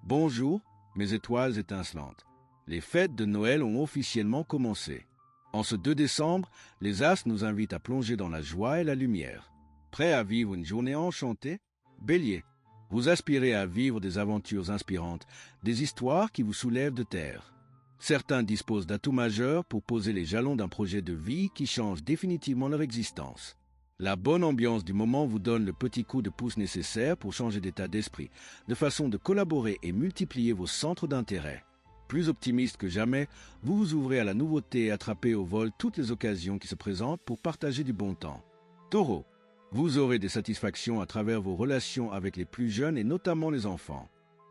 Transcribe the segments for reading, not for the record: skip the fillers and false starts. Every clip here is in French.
Bonjour, mes étoiles étincelantes. Les fêtes de Noël ont officiellement commencé. En ce 2 décembre, les astres nous invitent à plonger dans la joie et la lumière. Prêts à vivre une journée enchantée? Bélier, vous aspirez à vivre des aventures inspirantes, des histoires qui vous soulèvent de terre. Certains disposent d'atouts majeurs pour poser les jalons d'un projet de vie qui change définitivement leur existence. La bonne ambiance du moment vous donne le petit coup de pouce nécessaire pour changer d'état d'esprit, de façon de collaborer et multiplier vos centres d'intérêt. Plus optimiste que jamais, vous vous ouvrez à la nouveauté et attrapez au vol toutes les occasions qui se présentent pour partager du bon temps. Taureau, vous aurez des satisfactions à travers vos relations avec les plus jeunes et notamment les enfants.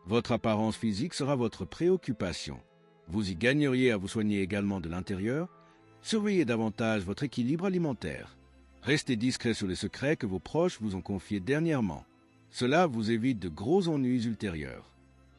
Votre apparence physique sera votre préoccupation. Vous y gagneriez à vous soigner également de l'intérieur. Surveillez davantage votre équilibre alimentaire. Restez discret sur les secrets que vos proches vous ont confiés dernièrement. Cela vous évite de gros ennuis ultérieurs.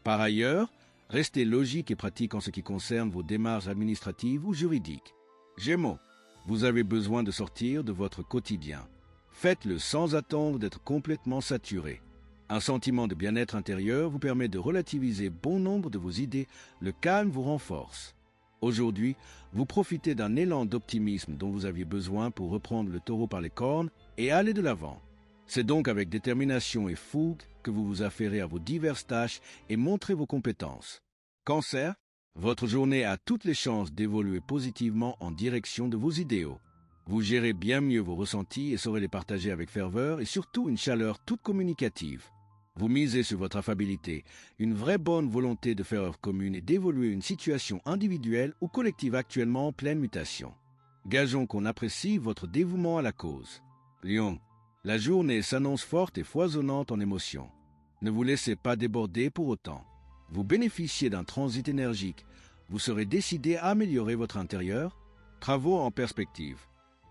Par ailleurs, restez logique et pratique en ce qui concerne vos démarches administratives ou juridiques. Gémeaux, vous avez besoin de sortir de votre quotidien. Faites-le sans attendre d'être complètement saturé. Un sentiment de bien-être intérieur vous permet de relativiser bon nombre de vos idées, le calme vous renforce. Aujourd'hui, vous profitez d'un élan d'optimisme dont vous aviez besoin pour reprendre le taureau par les cornes et aller de l'avant. C'est donc avec détermination et fougue que vous vous affairez à vos diverses tâches et montrez vos compétences. Cancer, votre journée a toutes les chances d'évoluer positivement en direction de vos idéaux. Vous gérez bien mieux vos ressentis et saurez les partager avec ferveur et surtout une chaleur toute communicative. Vous misez sur votre affabilité, une vraie bonne volonté de faire œuvre commune et d'évoluer une situation individuelle ou collective actuellement en pleine mutation. Gageons qu'on apprécie votre dévouement à la cause. Lion, la journée s'annonce forte et foisonnante en émotions. Ne vous laissez pas déborder pour autant. Vous bénéficiez d'un transit énergique. Vous serez décidé à améliorer votre intérieur. Travaux en perspective.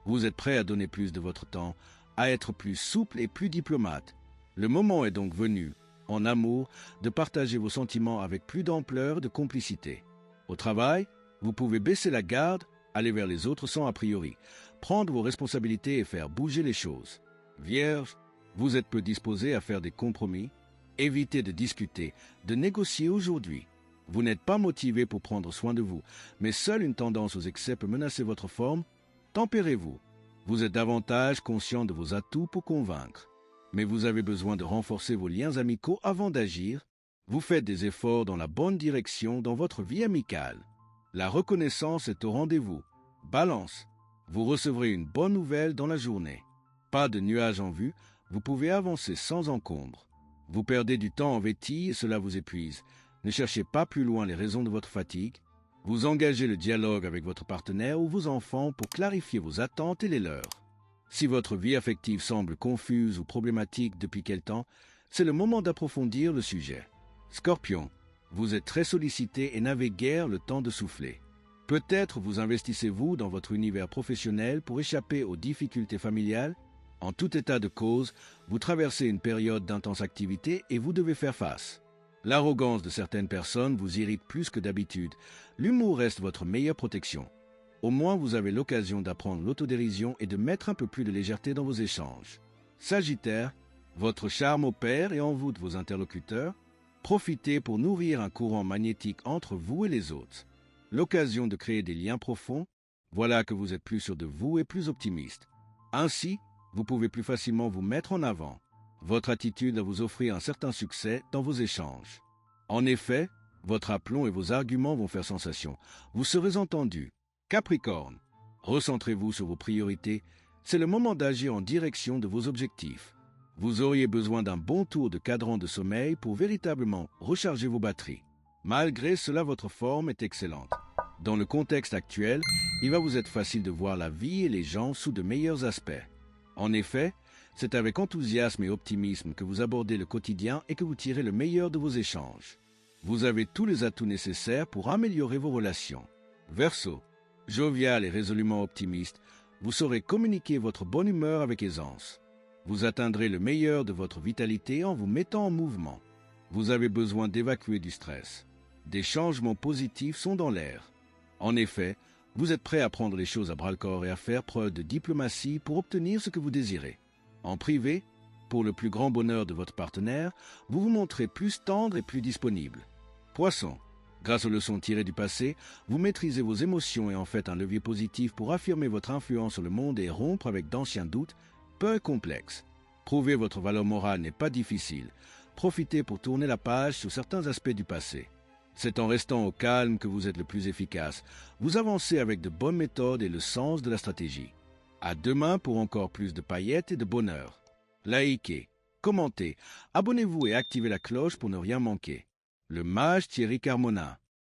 Vous êtes prêt à donner plus de votre temps, à être plus souple et plus diplomate. Le moment est donc venu, en amour, de partager vos sentiments avec plus d'ampleur et de complicité. Au travail, vous pouvez baisser la garde, aller vers les autres sans a priori, prendre vos responsabilités et faire bouger les choses. Vierge, vous êtes peu disposé à faire des compromis. Évitez de discuter, de négocier aujourd'hui. Vous n'êtes pas motivé pour prendre soin de vous, mais seule une tendance aux excès peut menacer votre forme. Tempérez-vous. Vous êtes davantage conscient de vos atouts pour convaincre. Mais vous avez besoin de renforcer vos liens amicaux avant d'agir. Vous faites des efforts dans la bonne direction dans votre vie amicale. La reconnaissance est au rendez-vous. Balance, vous recevrez une bonne nouvelle dans la journée. Pas de nuages en vue, vous pouvez avancer sans encombre. Vous perdez du temps en vétille et cela vous épuise. Ne cherchez pas plus loin les raisons de votre fatigue. Vous engagez le dialogue avec votre partenaire ou vos enfants pour clarifier vos attentes et les leurs. Si votre vie affective semble confuse ou problématique depuis quelque temps, c'est le moment d'approfondir le sujet. Scorpion, vous êtes très sollicité et n'avez guère le temps de souffler. Peut-être vous investissez-vous dans votre univers professionnel pour échapper aux difficultés familiales. En tout état de cause, vous traversez une période d'intense activité et vous devez faire face. L'arrogance de certaines personnes vous irrite plus que d'habitude. L'humour reste votre meilleure protection. Au moins vous avez l'occasion d'apprendre l'autodérision et de mettre un peu plus de légèreté dans vos échanges. Sagittaire, votre charme opère et envoûte vos interlocuteurs. Profitez pour nourrir un courant magnétique entre vous et les autres. L'occasion de créer des liens profonds, voilà que vous êtes plus sûr de vous et plus optimiste. Ainsi, vous pouvez plus facilement vous mettre en avant. Votre attitude va vous offrir un certain succès dans vos échanges. En effet, votre aplomb et vos arguments vont faire sensation. Vous serez entendu. Capricorne, recentrez-vous sur vos priorités. C'est le moment d'agir en direction de vos objectifs. Vous auriez besoin d'un bon tour de cadran de sommeil pour véritablement recharger vos batteries. Malgré cela, votre forme est excellente. Dans le contexte actuel, il va vous être facile de voir la vie et les gens sous de meilleurs aspects. En effet, c'est avec enthousiasme et optimisme que vous abordez le quotidien et que vous tirez le meilleur de vos échanges. Vous avez tous les atouts nécessaires pour améliorer vos relations. Verseau, jovial et résolument optimiste, vous saurez communiquer votre bonne humeur avec aisance. Vous atteindrez le meilleur de votre vitalité en vous mettant en mouvement. Vous avez besoin d'évacuer du stress. Des changements positifs sont dans l'air. En effet, vous êtes prêt à prendre les choses à bras-le-corps et à faire preuve de diplomatie pour obtenir ce que vous désirez. En privé, pour le plus grand bonheur de votre partenaire, vous vous montrez plus tendre et plus disponible. Poisson. Grâce aux leçons tirées du passé, vous maîtrisez vos émotions et en faites un levier positif pour affirmer votre influence sur le monde et rompre avec d'anciens doutes, peu complexes. Prouver votre valeur morale n'est pas difficile. Profitez pour tourner la page sur certains aspects du passé. C'est en restant au calme que vous êtes le plus efficace. Vous avancez avec de bonnes méthodes et le sens de la stratégie. À demain pour encore plus de paillettes et de bonheur. Likez, commentez, abonnez-vous et activez la cloche pour ne rien manquer. Le mage Thierry Carmona.